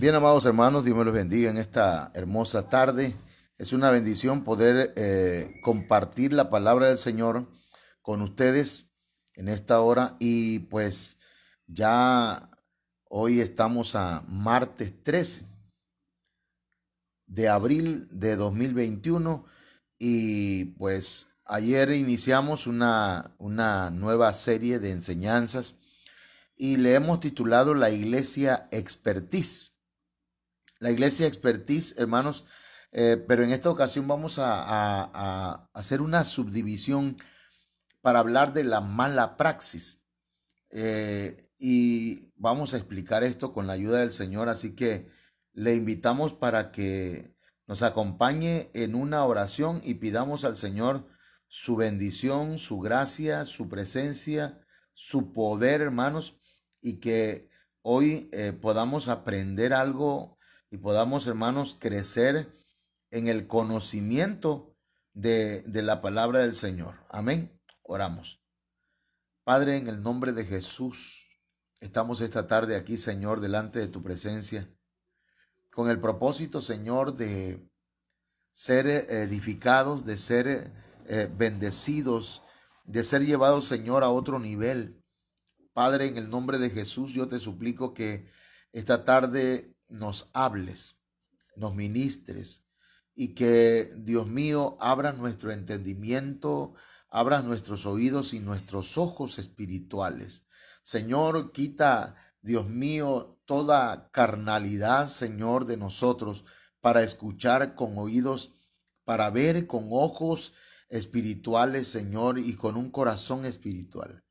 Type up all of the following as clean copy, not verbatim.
Bien, amados hermanos, Dios me los bendiga en esta hermosa tarde. Es una bendición poder compartir la palabra del Señor con ustedes en esta hora. Y pues ya hoy estamos a martes 13 de abril de 2021 y pues ayer iniciamos una nueva serie de enseñanzas y le hemos titulado La Iglesia Expertise. La Iglesia Expertise, hermanos, pero en esta ocasión vamos a hacer una subdivisión para hablar de la mala praxis. Y vamos a explicar esto con la ayuda del Señor, así que le invitamos para que nos acompañe en una oración y pidamos al Señor su bendición, su gracia, su presencia, su poder, hermanos, y que hoy podamos aprender algo y podamos, hermanos, crecer en el conocimiento de la palabra del Señor. Amén. Oramos. Padre, en el nombre de Jesús, estamos esta tarde aquí, Señor, delante de tu presencia, con el propósito, Señor, de ser edificados, de ser bendecidos, de ser llevados, Señor, a otro nivel. Padre, en el nombre de Jesús, yo te suplico que esta tarde nos hables, nos ministres y que, Dios mío, abra nuestro entendimiento, abra nuestros oídos y nuestros ojos espirituales. Señor, quita, Dios mío, toda carnalidad, Señor, de nosotros para escuchar con oídos, para ver con ojos espirituales, Señor, y con un corazón espiritual.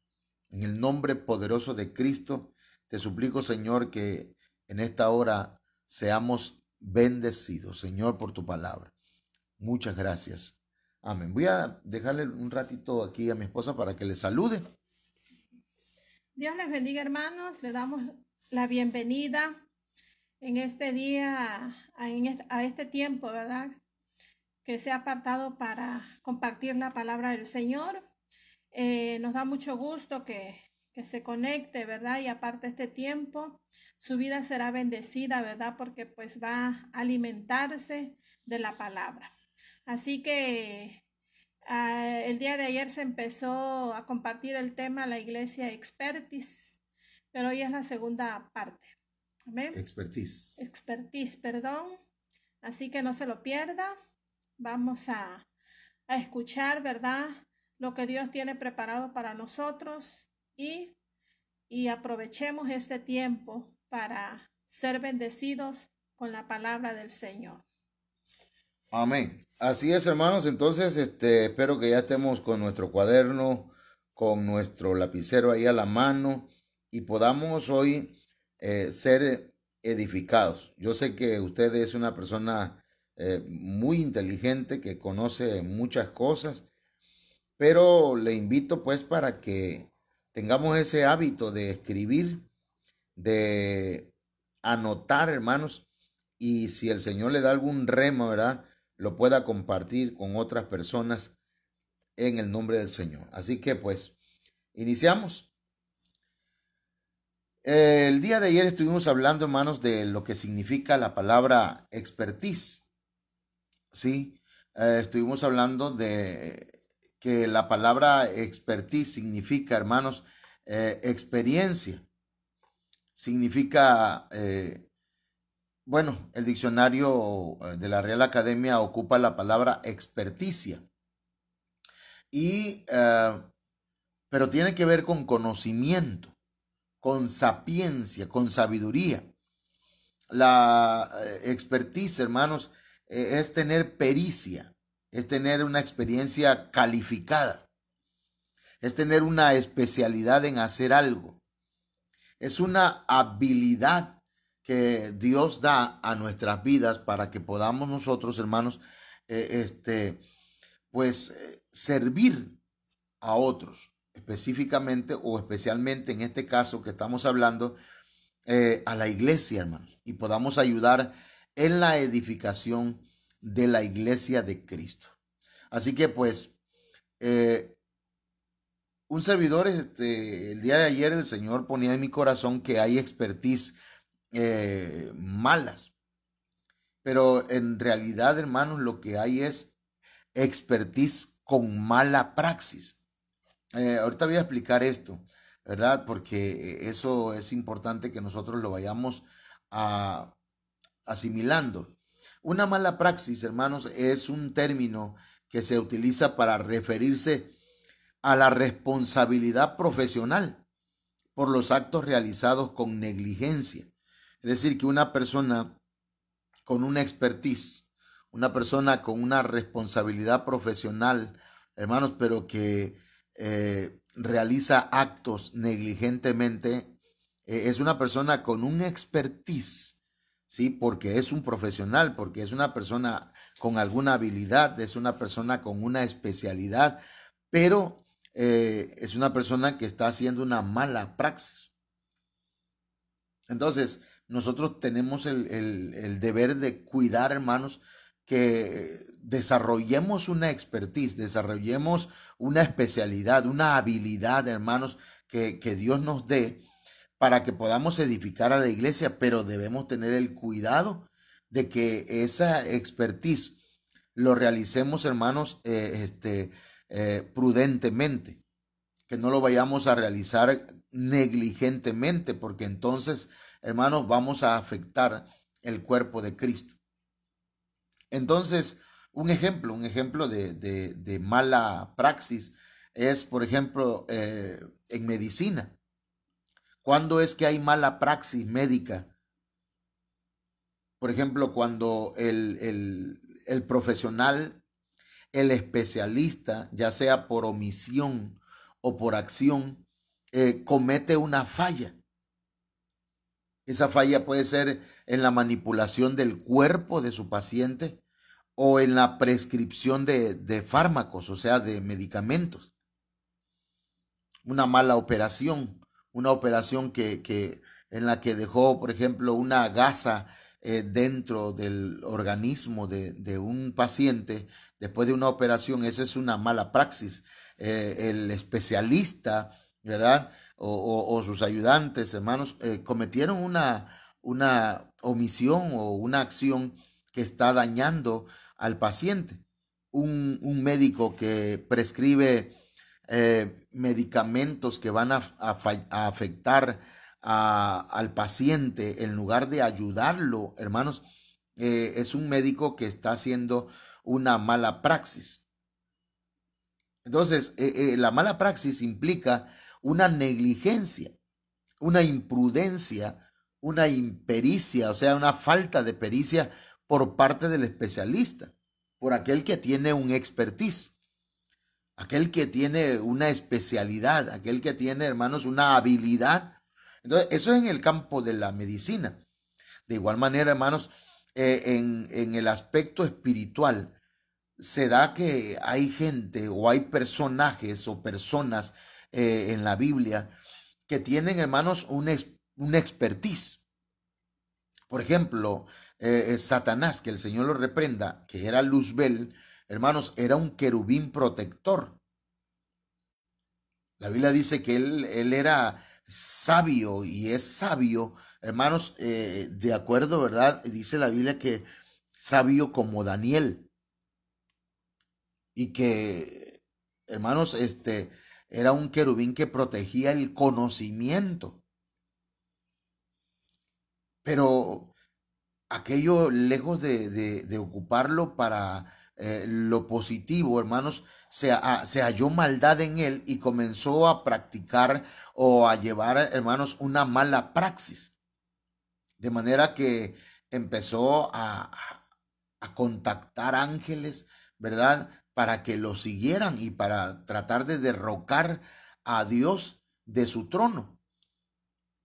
En el nombre poderoso de Cristo, te suplico, Señor, que en esta hora seamos bendecidos, Señor, por tu palabra. Muchas gracias. Amén. Voy a dejarle un ratito aquí a mi esposa para que le salude. Dios les bendiga, hermanos. Le damos la bienvenida en este día, a este tiempo, ¿verdad? Que se ha apartado para compartir la palabra del Señor. Nos da mucho gusto que se conecte, ¿verdad? Y aparte este tiempo, su vida será bendecida, ¿verdad? Porque pues va a alimentarse de la palabra. Así que el día de ayer se empezó a compartir el tema la Iglesia Expertise, pero hoy es la segunda parte. Amén. Expertise, perdón. Así que no se lo pierda. Vamos a escuchar, ¿verdad? Lo que Dios tiene preparado para nosotros y aprovechemos este tiempo para ser bendecidos con la palabra del Señor. Amén. Así es, hermanos. Entonces, espero que ya estemos con nuestro cuaderno, con nuestro lapicero ahí a la mano y podamos hoy ser edificados. Yo sé que usted es una persona muy inteligente que conoce muchas cosas, pero le invito pues para que tengamos ese hábito de escribir, de anotar, hermanos, y si el Señor le da algún rema, ¿verdad? Lo pueda compartir con otras personas en el nombre del Señor. Así que pues, iniciamos. El día de ayer estuvimos hablando, hermanos, de lo que significa la palabra expertise. Sí, estuvimos hablando de que la palabra expertise significa, hermanos, experiencia. Significa, bueno, el diccionario de la Real Academia ocupa la palabra experticia. Y, pero tiene que ver con conocimiento, con sapiencia, con sabiduría. La expertise, hermanos, es tener pericia, es tener una experiencia calificada, es tener una especialidad en hacer algo. Es una habilidad que Dios da a nuestras vidas para que podamos nosotros, hermanos, servir a otros, específicamente o especialmente en este caso que estamos hablando, a la iglesia, hermanos, y podamos ayudar en la edificación de la iglesia de Cristo. Así que pues, un servidor, el día de ayer el Señor ponía en mi corazón que hay expertise malas. Pero en realidad, hermanos, lo que hay es expertise con mala praxis. Ahorita voy a explicar esto, ¿verdad? Porque eso es importante que nosotros lo vayamos a, asimilando. Una mala praxis, hermanos, es un término que se utiliza para referirse a la responsabilidad profesional por los actos realizados con negligencia. Es decir, que una persona con una expertise, una persona con una responsabilidad profesional, hermanos, pero que realiza actos negligentemente, es una persona con un expertise, ¿sí? Porque es un profesional, porque es una persona con alguna habilidad, es una persona con una especialidad, pero es una persona que está haciendo una mala praxis. Entonces, nosotros tenemos el deber de cuidar, hermanos, que desarrollemos una expertise, desarrollemos una especialidad, una habilidad, hermanos, que Dios nos dé para que podamos edificar a la iglesia, pero debemos tener el cuidado de que esa expertise lo realicemos, hermanos, prudentemente, que no lo vayamos a realizar negligentemente, porque entonces, hermanos, vamos a afectar el cuerpo de Cristo. Entonces, un ejemplo de mala praxis es, por ejemplo, en medicina. ¿Cuándo es que hay mala praxis médica? Por ejemplo, cuando el profesional, el especialista, ya sea por omisión o por acción, comete una falla. Esa falla puede ser en la manipulación del cuerpo de su paciente o en la prescripción de fármacos, o sea, de medicamentos. Una mala operación, una operación en la que dejó, por ejemplo, una gasa dentro del organismo de un paciente después de una operación. Eso es una mala praxis. El especialista, ¿verdad? O sus ayudantes, hermanos, cometieron una omisión o una acción que está dañando al paciente. Un médico que prescribe medicamentos que van a afectar al paciente en lugar de ayudarlo, hermanos, es un médico que está haciendo una mala praxis. Entonces, la mala praxis implica una negligencia, una imprudencia, una impericia, o sea, una falta de pericia por parte del especialista, por aquel que tiene un expertise, aquel que tiene una especialidad, aquel que tiene, hermanos, una habilidad. Entonces, eso es en el campo de la medicina. De igual manera, hermanos, en el aspecto espiritual, se da que hay gente o hay personajes o personas en la Biblia que tienen, hermanos, un expertise. Por ejemplo, Satanás, que el Señor lo reprenda, que era Luzbel, hermanos, era un querubín protector. La Biblia dice que él era sabio y es sabio, hermanos, de acuerdo, ¿verdad? Dice la Biblia que sabio como Daniel y que, hermanos, era un querubín que protegía el conocimiento. Pero aquello, lejos de ocuparlo para lo positivo, hermanos, se halló maldad en él y comenzó a practicar o a llevar, hermanos, una mala praxis. De manera que empezó a contactar ángeles, ¿verdad? Para que lo siguieran y para tratar de derrocar a Dios de su trono.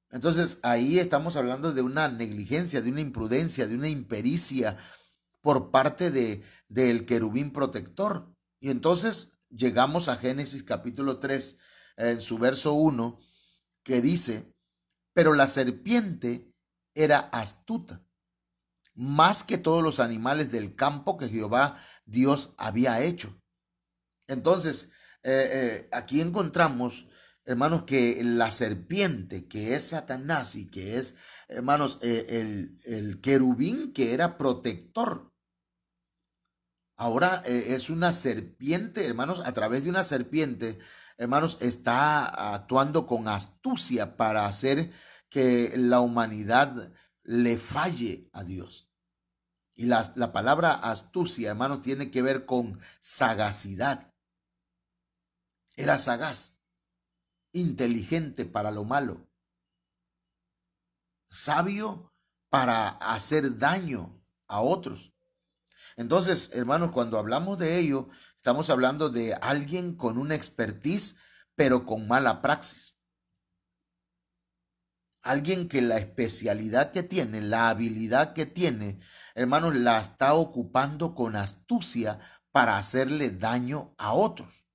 Entonces ahí estamos hablando de una negligencia, de una imprudencia, de una impericia por parte del querubín protector. Y entonces llegamos a Génesis capítulo 3, en su verso 1, que dice, pero la serpiente era astuta, más que todos los animales del campo que Jehová Dios había hecho. Entonces, aquí encontramos hermanos, que la serpiente, que es Satanás y que es, hermanos, el querubín que era protector, ahora es una serpiente, hermanos, a través de una serpiente, hermanos, está actuando con astucia para hacer que la humanidad le falle a Dios. Y la palabra astucia, hermanos, tiene que ver con sagacidad. Era sagaz, inteligente para lo malo, sabio para hacer daño a otros. Entonces, hermanos, cuando hablamos de ello, estamos hablando de alguien con una expertise, pero con mala praxis. Alguien que la especialidad que tiene, la habilidad que tiene, hermanos, la está ocupando con astucia para hacerle daño a otros.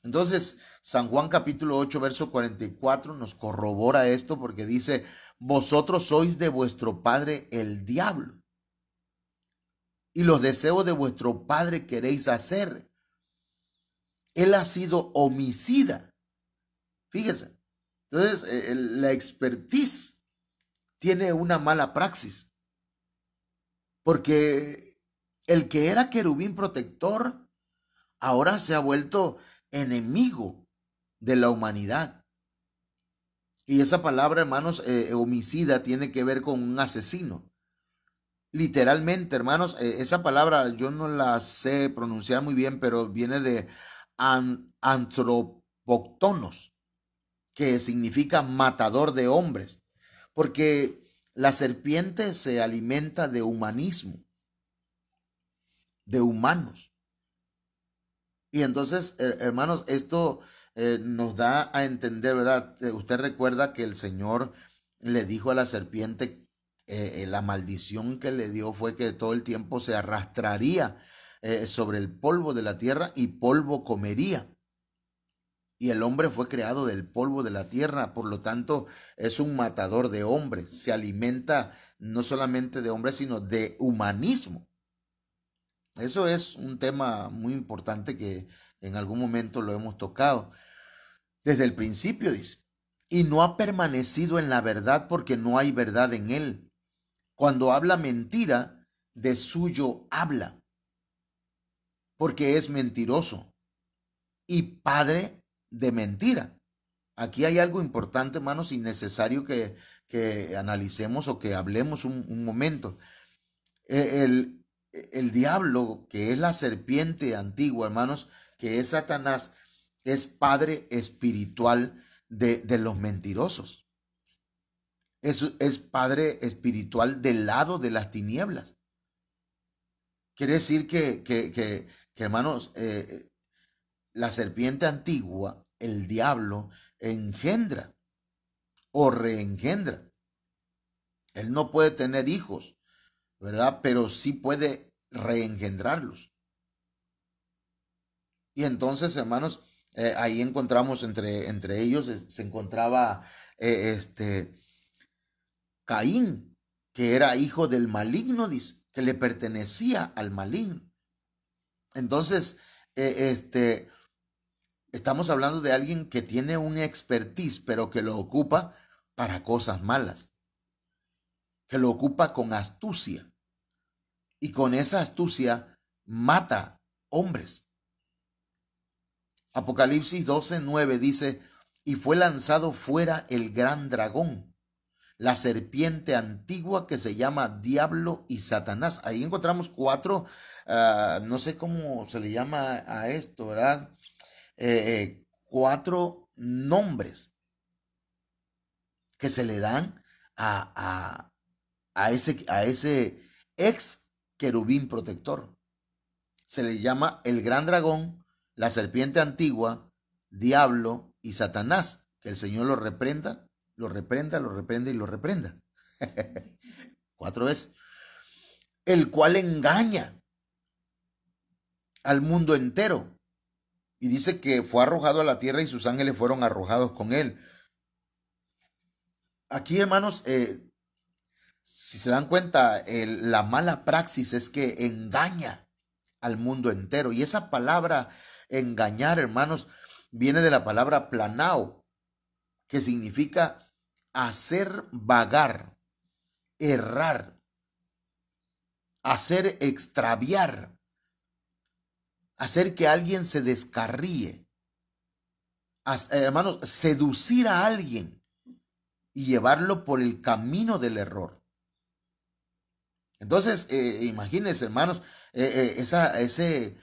Entonces, San Juan capítulo 8, verso 44 nos corrobora esto porque dice, vosotros sois de vuestro padre el diablo, y los deseos de vuestro padre queréis hacer. Él ha sido homicida. Fíjese. Entonces, la expertise tiene una mala praxis, porque el que era querubín protector ahora se ha vuelto enemigo de la humanidad. Y esa palabra, hermanos, homicida, tiene que ver con un asesino. Literalmente, hermanos, esa palabra yo no la sé pronunciar muy bien, pero viene de antropóctonos, que significa matador de hombres, porque la serpiente se alimenta de humanismo, de humanos. Y entonces, hermanos, esto nos da a entender, ¿verdad? Usted recuerda que el Señor le dijo a la serpiente, la maldición que le dio fue que todo el tiempo se arrastraría sobre el polvo de la tierra y polvo comería. Y el hombre fue creado del polvo de la tierra, por lo tanto es un matador de hombres, se alimenta no solamente de hombres, sino de humanismo. Eso es un tema muy importante que en algún momento lo hemos tocado. Desde el principio dice, y no ha permanecido en la verdad porque no hay verdad en él. Cuando habla mentira, de suyo habla, porque es mentiroso y padre de mentira. Aquí hay algo importante, hermanos, y necesario que analicemos o que hablemos un momento. El diablo, que es la serpiente antigua, hermanos, que es Satanás, es padre espiritual de los mentirosos. Es padre espiritual del lado de las tinieblas. Quiere decir que hermanos, la serpiente antigua, el diablo, engendra o reengendra. Él no puede tener hijos, ¿verdad? Pero sí puede reengendrarlos. Y entonces, hermanos, ahí encontramos entre ellos, se encontraba Caín, que era hijo del maligno, dice, que le pertenecía al maligno. Entonces, estamos hablando de alguien que tiene un expertise, pero que lo ocupa para cosas malas, que lo ocupa con astucia, y con esa astucia mata hombres. Apocalipsis 12:9 dice, y fue lanzado fuera el gran dragón, la serpiente antigua que se llama Diablo y Satanás. Ahí encontramos cuatro, no sé cómo se le llama a esto, ¿verdad? Cuatro nombres que se le dan a ese ex querubín protector. Se le llama el gran dragón, la serpiente antigua, Diablo y Satanás. Que el Señor lo reprenda, lo reprenda, lo reprenda y lo reprenda. 4 veces. El cual engaña al mundo entero. Y dice que fue arrojado a la tierra y sus ángeles fueron arrojados con él. Aquí, hermanos, si se dan cuenta, la mala praxis es que engaña al mundo entero. Y esa palabra engañar, hermanos, viene de la palabra planao, que significa hacer vagar, errar, hacer extraviar, hacer que alguien se descarríe, hermanos, seducir a alguien y llevarlo por el camino del error. Entonces, imagínense, hermanos, ese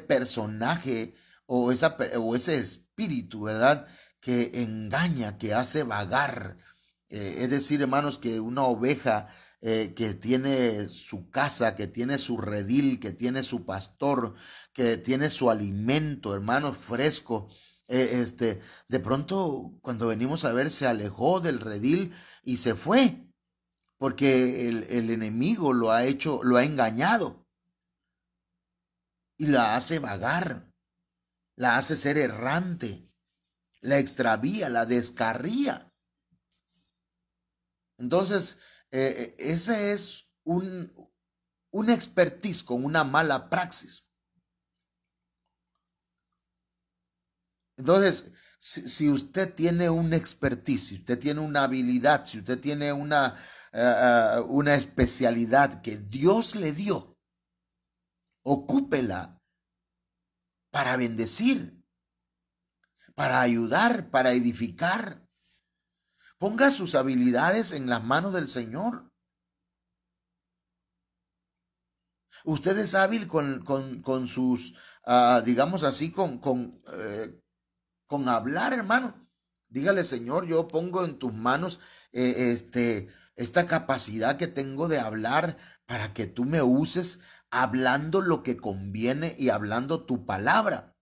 personaje o ese espíritu, ¿verdad? Que engaña, que hace vagar. Es decir, hermanos, que una oveja que tiene su casa, que tiene su redil, que tiene su pastor, que tiene su alimento, hermanos, fresco. De pronto, cuando venimos a ver, se alejó del redil y se fue, porque el enemigo lo ha hecho, lo ha engañado y la hace vagar, la hace ser errante, la extravía, la descarría. Entonces, ese es un expertise con una mala praxis. Entonces, si usted tiene un expertise, si usted tiene una habilidad, si usted tiene una especialidad que Dios le dio, ocúpela para bendecir, para ayudar, para edificar. Ponga sus habilidades en las manos del Señor. Usted es hábil con sus, digamos así, con hablar, hermano. Dígale, Señor, yo pongo en tus manos esta capacidad que tengo de hablar para que tú me uses hablando lo que conviene y hablando tu palabra.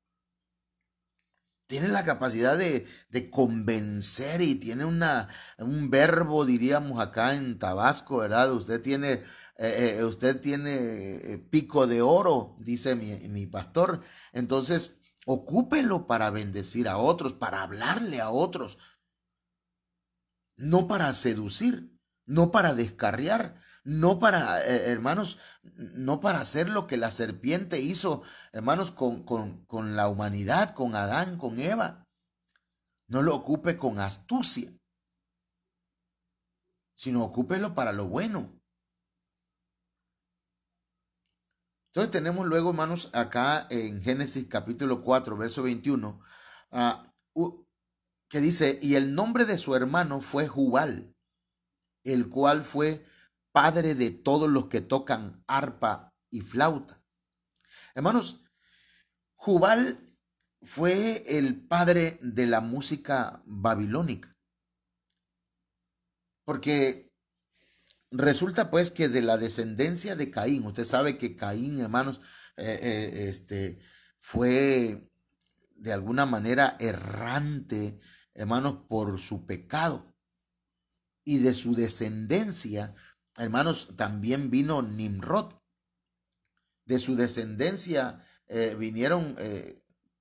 Tiene la capacidad de convencer y tiene un verbo, diríamos acá en Tabasco, ¿verdad? Usted tiene pico de oro, dice mi pastor. Entonces, ocúpelo para bendecir a otros, para hablarle a otros, no para seducir, no para descarriar, no para, hermanos, no para hacer lo que la serpiente hizo, hermanos, con la humanidad, con Adán, con Eva. No lo ocupe con astucia, sino ocúpelo para lo bueno. Entonces tenemos luego, hermanos, acá en Génesis capítulo 4, verso 21, que dice, y el nombre de su hermano fue Jubal, el cual fue padre de todos los que tocan arpa y flauta. Hermanos, Jubal fue el padre de la música babilónica, porque resulta pues que de la descendencia de Caín, usted sabe que Caín, hermanos, fue de alguna manera errante, hermanos, por su pecado. Y de su descendencia, hermanos, también vino Nimrod. De su descendencia vinieron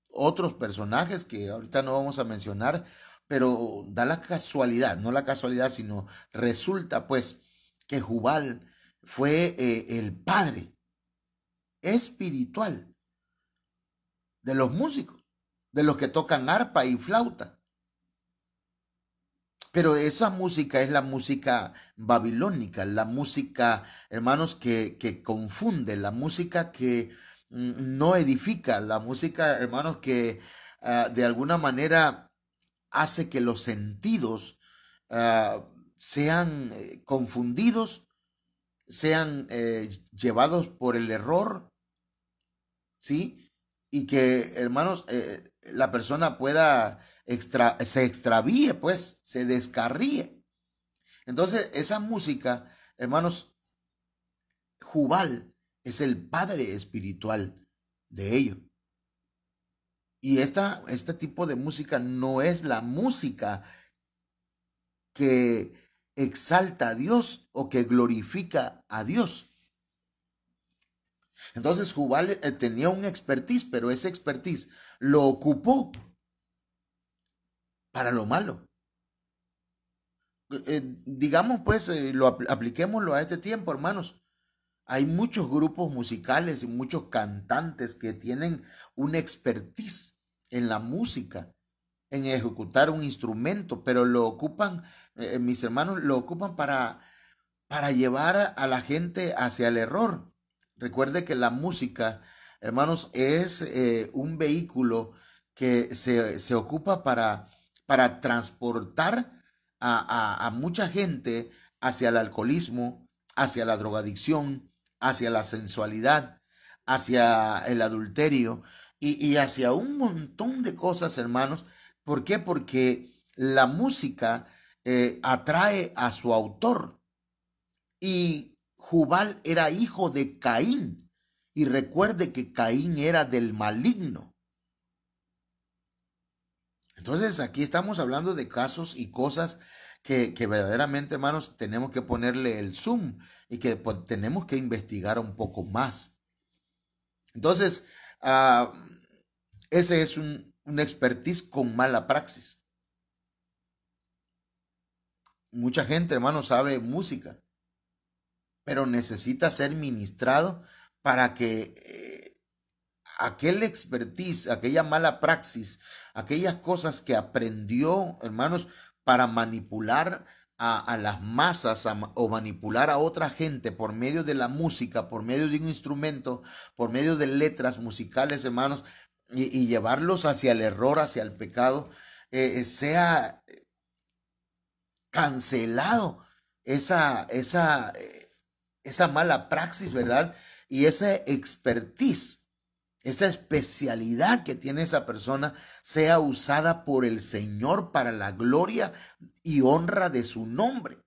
otros personajes que ahorita no vamos a mencionar, pero da la casualidad, no la casualidad, sino resulta pues que Jubal fue el padre espiritual de los músicos, de los que tocan arpa y flauta. Pero esa música es la música babilónica, la música, hermanos, que confunde, la música que no edifica, la música, hermanos, que de alguna manera hace que los sentidos sean confundidos, sean llevados por el error, ¿sí? Y que, hermanos, la persona pueda se extravíe, pues, se descarríe. Entonces, esa música, hermanos, Jubal es el padre espiritual de ello. Y este tipo de música no es la música que exalta a Dios o que glorifica a Dios. Entonces Jubal tenía un expertise, pero ese expertise lo ocupó para lo malo. Digamos pues, apliquémoslo a este tiempo, hermanos. Hay muchos grupos musicales y muchos cantantes que tienen una expertise en la música, en ejecutar un instrumento, pero lo ocupan, mis hermanos, lo ocupan para llevar a la gente hacia el error. Recuerde que la música, hermanos, es un vehículo que se ocupa para transportar a mucha gente hacia el alcoholismo, hacia la drogadicción, hacia la sensualidad, hacia el adulterio y hacia un montón de cosas, hermanos. ¿Por qué? Porque la música atrae a su autor. Y Jubal era hijo de Caín. Y recuerde que Caín era del maligno. Entonces aquí estamos hablando de casos y cosas que verdaderamente, hermanos, tenemos que ponerle el zoom y que pues, tenemos que investigar un poco más. Entonces, ese es un expertise con mala praxis. Mucha gente, hermanos, sabe música, pero necesita ser ministrado para que aquel expertise, aquella mala praxis, aquellas cosas que aprendió, hermanos, para manipular a las masas o manipular a otra gente por medio de la música, por medio de un instrumento, por medio de letras musicales, hermanos, y llevarlos hacia el error, hacia el pecado, sea cancelado esa mala praxis, ¿verdad? Y esa expertise, esa especialidad que tiene esa persona, sea usada por el Señor para la gloria y honra de su nombre.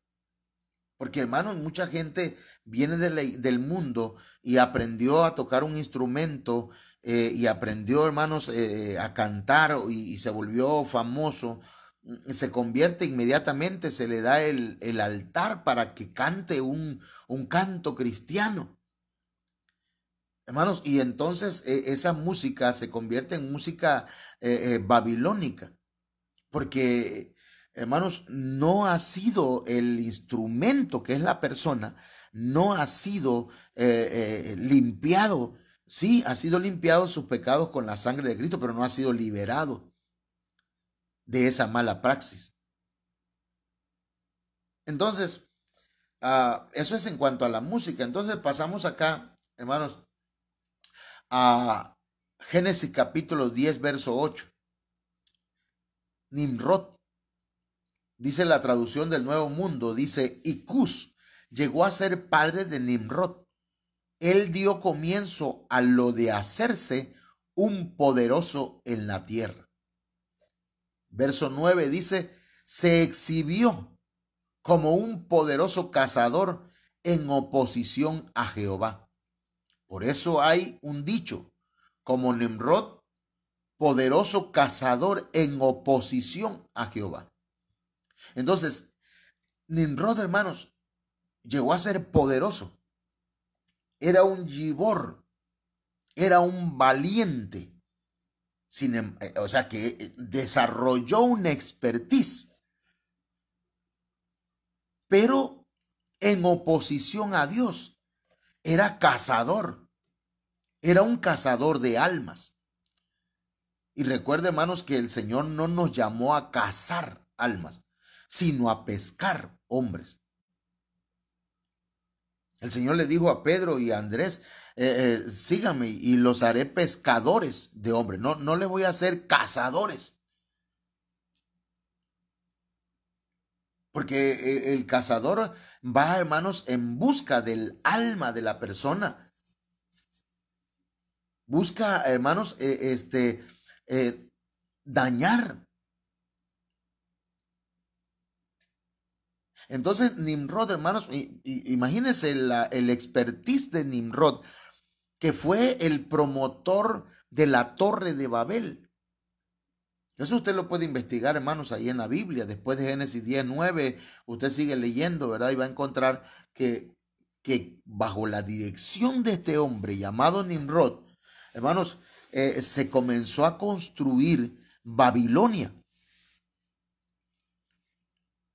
Porque, hermanos, mucha gente viene del mundo y aprendió a tocar un instrumento y aprendió, hermanos, a cantar y se volvió famoso. Se convierte inmediatamente, se le da el altar para que cante un canto cristiano. Hermanos, y entonces esa música se convierte en música babilónica, porque, hermanos, no ha sido el instrumento que es la persona, no ha sido limpiado. Sí, ha sido limpiado sus pecados con la sangre de Cristo, pero no ha sido liberado de esa mala praxis. Entonces, eso es en cuanto a la música. Entonces pasamos acá, hermanos, a Génesis capítulo 10, verso 8. Nimrod, dice la traducción del Nuevo Mundo, dice, y Cus llegó a ser padre de Nimrod. Él dio comienzo a lo de hacerse un poderoso en la tierra. Verso 9 dice, se exhibió como un poderoso cazador en oposición a Jehová. Por eso hay un dicho, como Nimrod, poderoso cazador en oposición a Jehová. Entonces, Nimrod, hermanos, llegó a ser poderoso. Era un gibor, era un valiente. O sea que desarrolló una expertise, pero en oposición a Dios. Era cazador, era un cazador de almas. Y recuerde, hermanos, que el Señor no nos llamó a cazar almas, sino a pescar hombres. El Señor le dijo a Pedro y a Andrés, síganme y los haré pescadores de hombres. No le voy a hacer cazadores. Porque el cazador va, hermanos, en busca del alma de la persona. Busca, hermanos, dañar. Entonces, Nimrod, hermanos, imagínense el expertise de Nimrod, que fue el promotor de la Torre de Babel. Eso usted lo puede investigar, hermanos, ahí en la Biblia. Después de Génesis 10:9, usted sigue leyendo, ¿verdad? Y va a encontrar que bajo la dirección de este hombre llamado Nimrod, hermanos, se comenzó a construir Babilonia,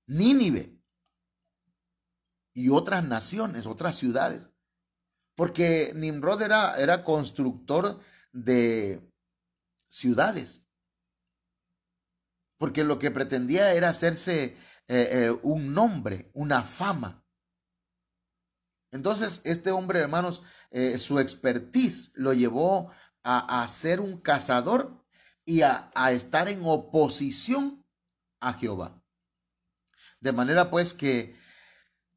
Nínive y otras naciones, otras ciudades. porque Nimrod era constructor de ciudades, porque lo que pretendía era hacerse un nombre, una fama. Entonces, este hombre, hermanos, su expertise lo llevó a ser un cazador y a estar en oposición a Jehová. De manera pues que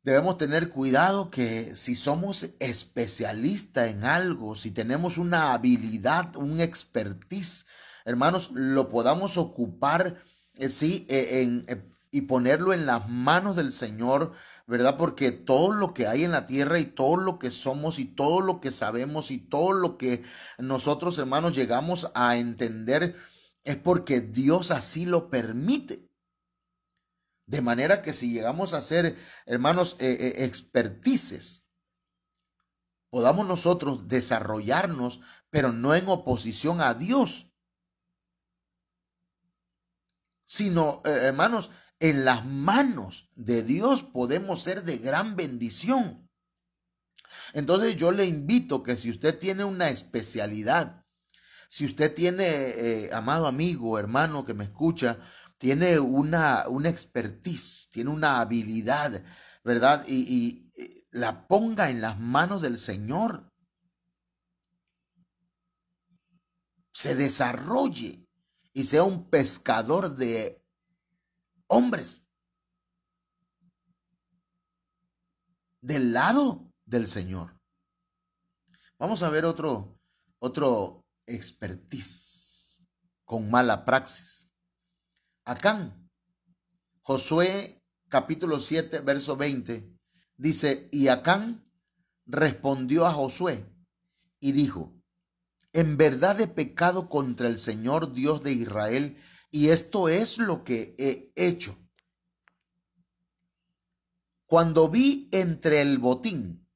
debemos tener cuidado que si somos especialistas en algo, si tenemos una habilidad, un expertise, hermanos, lo podamos ocupar, y ponerlo en las manos del Señor, ¿verdad? Porque todo lo que hay en la tierra y todo lo que somos y todo lo que sabemos y todo lo que nosotros, hermanos, llegamos a entender es porque Dios así lo permite. De manera que si llegamos a ser, hermanos, expertices, podamos nosotros desarrollarnos, pero no en oposición a Dios, sino, hermanos, en las manos de Dios podemos ser de gran bendición. Entonces yo le invito que si usted tiene una especialidad, si usted tiene, amado amigo, hermano que me escucha, tiene una expertise, tiene una habilidad, ¿verdad? Y la ponga en las manos del Señor. Se desarrolle y sea un pescador de hombres del lado del Señor. Vamos a ver otro expertise con mala praxis. Acán, Josué capítulo 7, verso 20, dice, y Acán respondió a Josué y dijo, en verdad he pecado contra el Señor Dios de Israel, y esto es lo que he hecho. Cuando vi entre el botín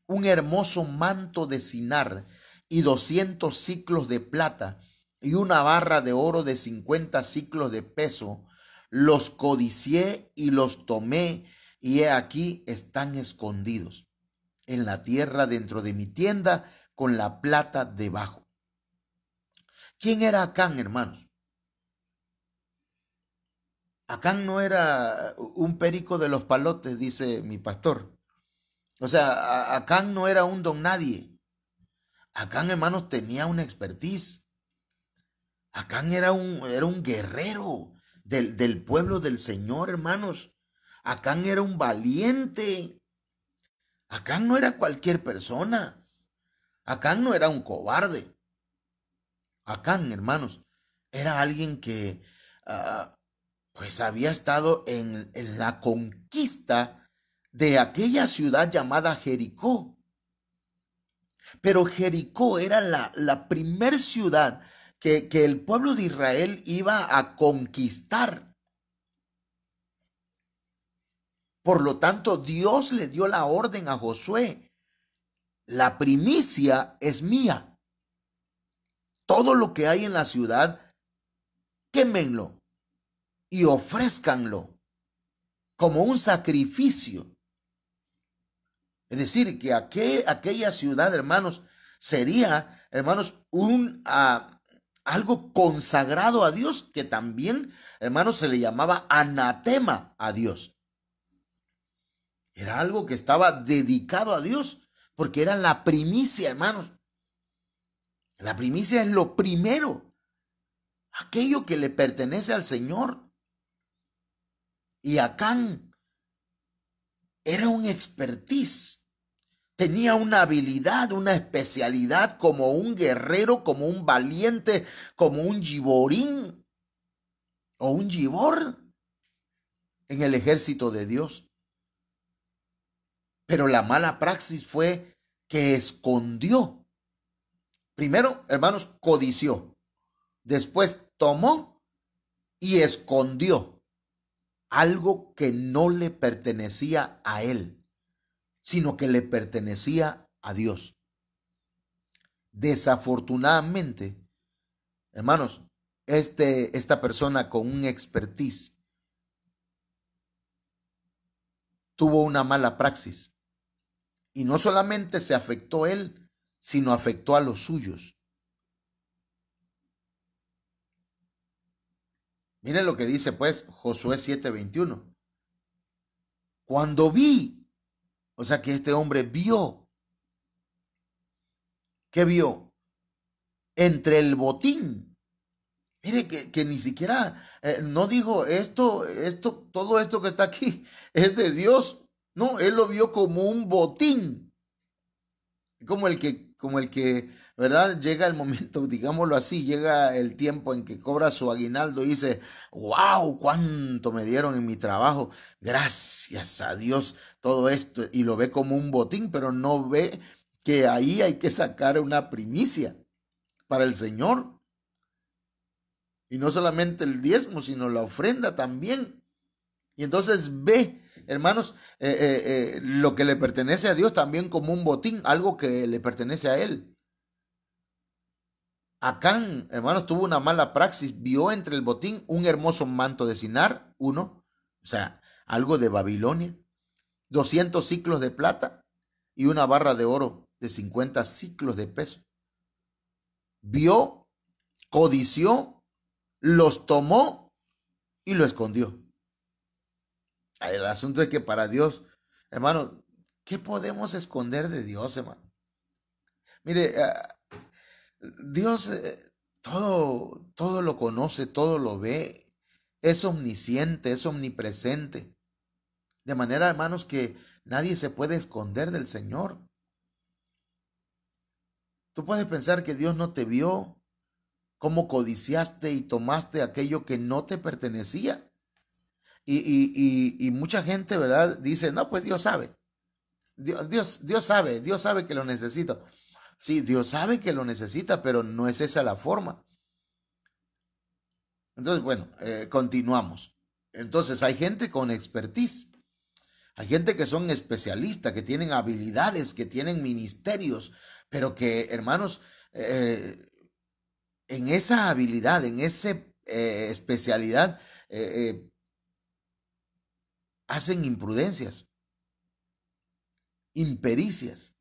un hermoso manto de cinar y 200 siclos de plata y una barra de oro de 50 siclos de peso, los codicié y los tomé, y he aquí están escondidos en la tierra dentro de mi tienda con la plata debajo. ¿Quién era Acán, hermanos? Acán no era un perico de los palotes, dice mi pastor. O sea, Acán no era un don nadie. Acán, hermanos, tenía una expertise. Acán era un guerrero del pueblo del Señor, hermanos. Acán era un valiente. Acán no era cualquier persona. Acán no era un cobarde. Acán, hermanos, era alguien que pues había estado en la conquista de aquella ciudad llamada Jericó. Pero Jericó era la primer ciudad que el pueblo de Israel iba a conquistar. Por lo tanto, Dios le dio la orden a Josué. La primicia es mía. Todo lo que hay en la ciudad, quémenlo y ofrézcanlo como un sacrificio. Es decir, que aquella ciudad, hermanos, sería, hermanos, algo consagrado a Dios, que también, hermanos, se le llamaba anatema a Dios. Era algo que estaba dedicado a Dios, porque era la primicia, hermanos. La primicia es lo primero, aquello que le pertenece al Señor. Y Acán era un expertise, tenía una habilidad, una especialidad como un guerrero, como un valiente, como un giborín o un gibor en el ejército de Dios. Pero la mala praxis fue que escondió. Primero, hermanos, codició. Después tomó y escondió algo que no le pertenecía a él, sino que le pertenecía a Dios. Desafortunadamente, hermanos, esta persona con un expertise tuvo una mala praxis Y no solamente se afectó él, sino afectó a los suyos. Miren lo que dice pues Josué 7:21. Cuando vi, o sea que este hombre vio. ¿Qué vio? Entre el botín. Mire que ni siquiera no dijo todo esto que está aquí es de Dios. No, él lo vio como un botín. Como el que, ¿verdad? Llega el momento, digámoslo así, llega el tiempo en que cobra su aguinaldo y dice, wow, cuánto me dieron en mi trabajo. Gracias a Dios todo esto. Y lo ve como un botín, pero no ve que ahí hay que sacar una primicia para el Señor. Y no solamente el diezmo, sino la ofrenda también. Y entonces ve, hermanos, lo que le pertenece a Dios también como un botín, algo que le pertenece a él. Acán, hermanos, tuvo una mala praxis, vio entre el botín un hermoso manto de Sinar, o sea, algo de Babilonia, 200 siclos de plata y una barra de oro de 50 siclos de peso. Vio, codició, los tomó y lo escondió. El asunto es que para Dios, hermano, ¿qué podemos esconder de Dios, hermano? Mire, Dios todo lo conoce, todo lo ve, es omnisciente, es omnipresente. De manera, hermanos, que nadie se puede esconder del Señor. Tú puedes pensar que Dios no te vio, cómo codiciaste y tomaste aquello que no te pertenecía. Y mucha gente, ¿verdad? Dice, no, pues Dios sabe. Dios sabe que lo necesito. Sí, Dios sabe que lo necesita, pero no es esa la forma. Entonces, bueno, continuamos. Entonces, hay gente con expertise. Hay gente que son especialistas, que tienen habilidades, que tienen ministerios, pero que, hermanos, en esa habilidad, en esa especialidad, hacen imprudencias, impericias.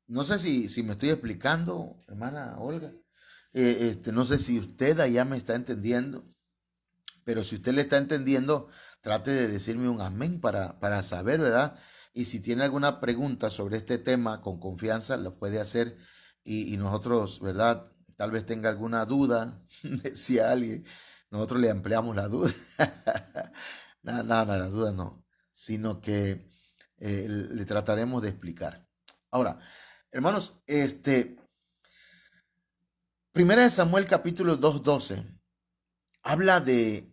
No sé si me estoy explicando, hermana Olga. No sé si usted allá me está entendiendo, pero si usted le está entendiendo, trate de decirme un amén para saber, ¿verdad? Y si tiene alguna pregunta sobre este tema, con confianza lo puede hacer y nosotros, ¿verdad? Tal vez tenga alguna duda, decía alguien, nosotros le ampliamos la duda. No, la duda no, sino que le trataremos de explicar. Ahora, hermanos, Primera de Samuel capítulo 2:12 habla de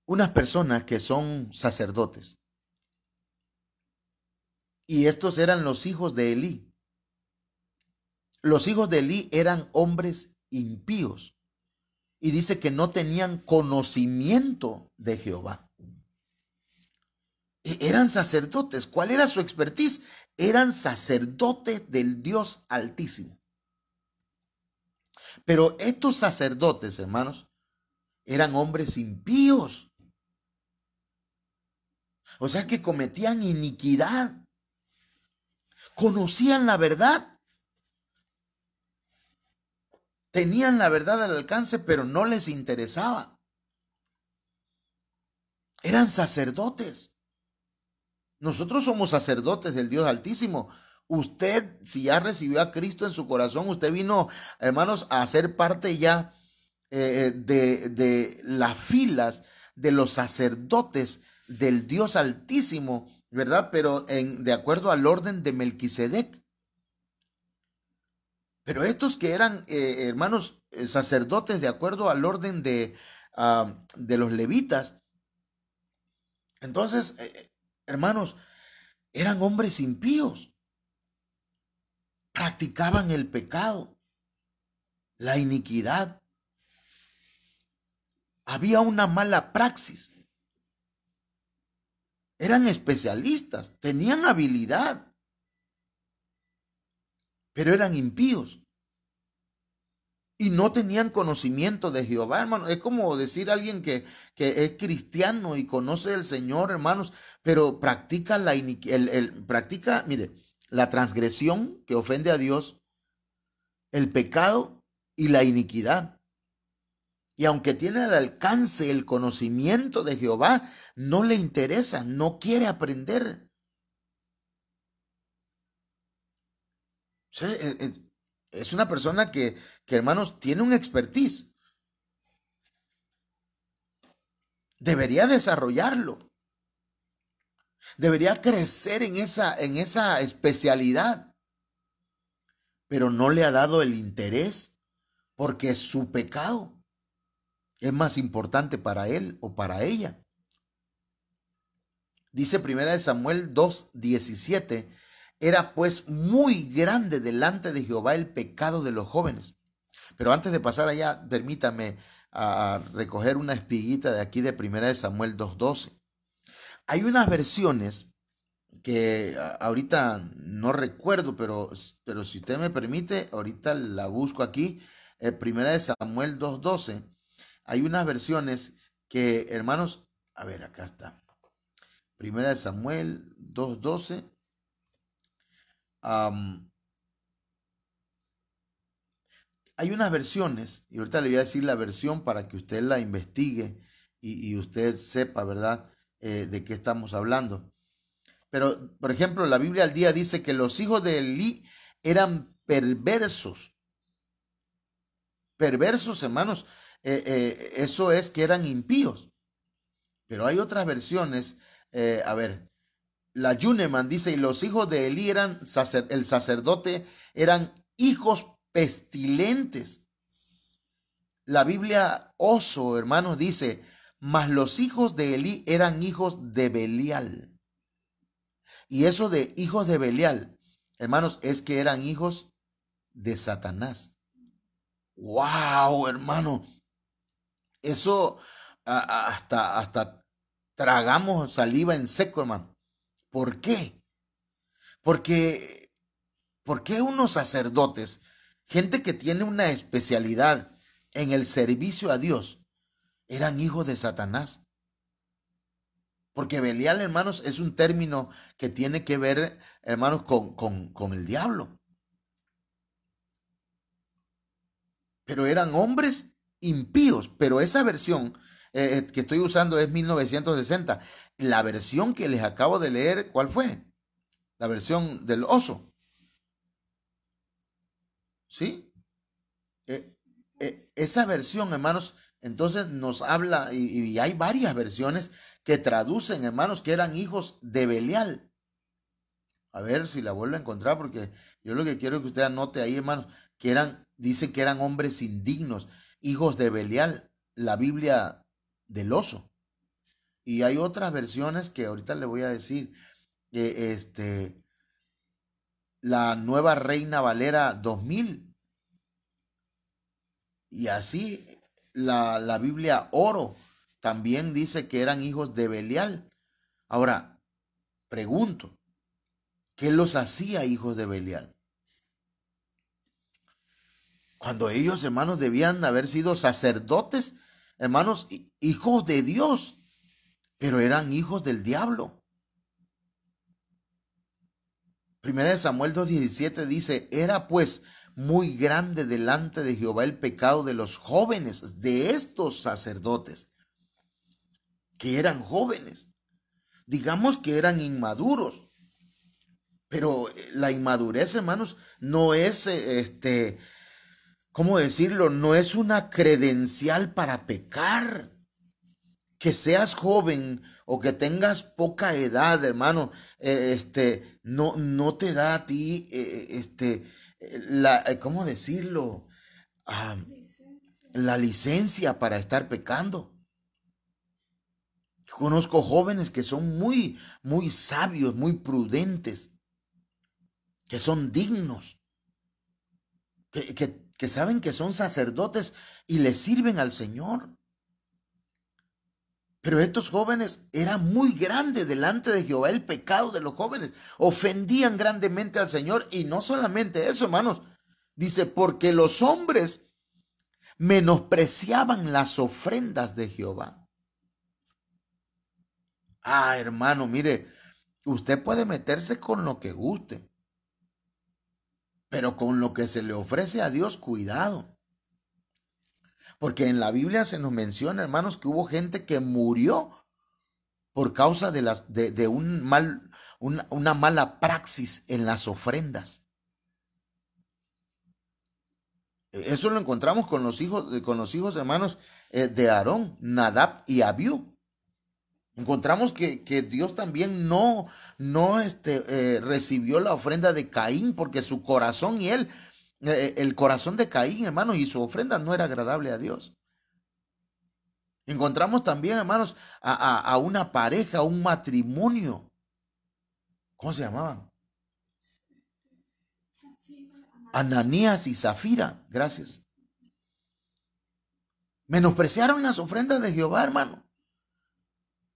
unas personas que son sacerdotes. Y estos eran los hijos de Elí. Los hijos de Elí eran hombres impíos. Y dice que no tenían conocimiento de Jehová. Eran sacerdotes. ¿Cuál era su expertise? Eran sacerdotes del Dios Altísimo. Pero estos sacerdotes, hermanos, eran hombres impíos. O sea que cometían iniquidad. Conocían la verdad. Tenían la verdad al alcance, pero no les interesaba. Eran sacerdotes. Nosotros somos sacerdotes del Dios Altísimo. Usted, si ya recibió a Cristo en su corazón, usted vino, hermanos, a ser parte ya de las filas de los sacerdotes del Dios Altísimo, ¿verdad? Pero de acuerdo al orden de Melquisedec. Pero estos que eran, hermanos, sacerdotes de acuerdo al orden de los levitas, entonces, hermanos, eran hombres impíos. Practicaban el pecado, la iniquidad. Había una mala praxis. Eran especialistas, tenían habilidad, pero eran impíos. y no tenían conocimiento de Jehová, hermano. Es como decir a alguien que es cristiano y conoce del Señor, hermanos, pero practica practica, mire, la transgresión que ofende a Dios, el pecado y la iniquidad. Y aunque tiene al alcance el conocimiento de Jehová, no le interesa, no quiere aprender. Sí, es una persona que, hermanos, tiene un expertise. Debería desarrollarlo. Debería crecer en esa especialidad. Pero no le ha dado el interés porque su pecado es más importante para él o para ella. Dice 1 Samuel 2:17, era pues muy grande delante de Jehová el pecado de los jóvenes. Pero antes de pasar allá, permítame a recoger una espiguita de aquí de 1 Samuel 2:12. Hay unas versiones que ahorita no recuerdo, pero si usted me permite, ahorita la busco aquí, 1 Samuel 2:12. Hay unas versiones que, hermanos, a ver, acá está. 1 Samuel 2:12. Hay unas versiones, y ahorita le voy a decir la versión para que usted la investigue y usted sepa, ¿verdad?, de qué estamos hablando. Pero, por ejemplo, la Biblia al día dice que los hijos de Elí eran perversos. Perversos, hermanos, eso es que eran impíos. Pero hay otras versiones, a ver, la Yuneman dice, y los hijos de Elí el sacerdote eran hijos pestilentes. La Biblia Oso, hermanos, dice, mas los hijos de Elí eran hijos de Belial. Y eso de hijos de Belial, hermanos, es que eran hijos de Satanás. ¡Wow, hermano! Eso hasta tragamos saliva en seco, hermano. ¿Por qué? Porque unos sacerdotes, gente que tiene una especialidad en el servicio a Dios, eran hijos de Satanás. Porque Belial, hermanos, es un término que tiene que ver, hermanos, con el diablo. Pero eran hombres impíos. Pero esa versión que estoy usando es 1960. La versión que les acabo de leer, ¿cuál fue? La versión del Oso. ¿Sí? Esa versión, hermanos, entonces nos habla, y hay varias versiones que traducen, hermanos, que eran hijos de Belial. A ver si la vuelvo a encontrar, porque yo lo que quiero es que usted anote ahí, hermanos, dicen que eran hombres indignos, hijos de Belial, la Biblia del Oso. Y hay otras versiones que ahorita le voy a decir, la Nueva Reina Valera 2000. Y así la Biblia Oro también dice que eran hijos de Belial. Ahora, pregunto, ¿qué los hacía hijos de Belial? Cuando ellos, hermanos, debían haber sido sacerdotes, hermanos, hijos de Dios, pero eran hijos del diablo. 1 Samuel 2:17 dice, era pues muy grande delante de Jehová el pecado de los jóvenes, de estos sacerdotes, que eran jóvenes. Digamos que eran inmaduros, pero la inmadurez, hermanos, no es, ¿cómo decirlo? No es una credencial para pecar. Que seas joven o que tengas poca edad, hermano, no te da a ti, ¿cómo decirlo? La licencia para estar pecando. Conozco jóvenes que son muy, muy sabios, muy prudentes, que son dignos, que saben que son sacerdotes y le sirven al Señor. Pero estos jóvenes, era muy grande delante de Jehová el pecado de los jóvenes. Ofendían grandemente al Señor. Y no solamente eso, hermanos. Dice, porque los hombres menospreciaban las ofrendas de Jehová. Ah, hermano, mire, usted puede meterse con lo que guste, pero con lo que se le ofrece a Dios, cuidado. Porque en la Biblia se nos menciona, hermanos, que hubo gente que murió por causa de una mala praxis en las ofrendas. Eso lo encontramos con los hijos, hermanos, de Aarón, Nadab y Abiú. Encontramos que Dios también no recibió la ofrenda de Caín, porque su corazón y el corazón de Caín, hermanos, y su ofrenda no era agradable a Dios. Encontramos también, hermanos, a una pareja, un matrimonio. ¿Cómo se llamaban? Ananías y Zafira, gracias. Menospreciaron las ofrendas de Jehová, hermano.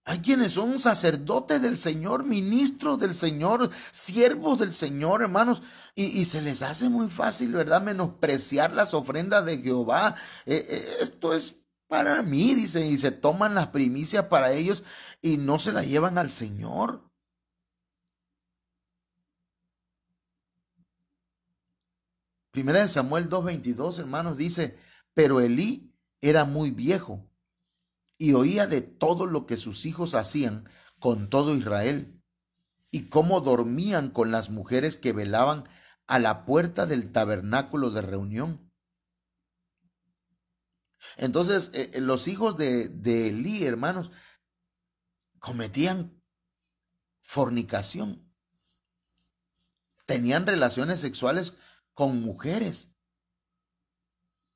Hay quienes son sacerdotes del Señor, ministros del Señor, siervos del Señor, hermanos, y se les hace muy fácil, ¿verdad?, menospreciar las ofrendas de Jehová. Esto es para mí, dice, y se toman las primicias para ellos y no se las llevan al Señor. Primera de Samuel 2:22, hermanos, dice, pero Elí era muy viejo y oía de todo lo que sus hijos hacían con todo Israel, y cómo dormían con las mujeres que velaban a la puerta del tabernáculo de reunión. Entonces, los hijos de Elí, hermanos, cometían fornicación, tenían relaciones sexuales con mujeres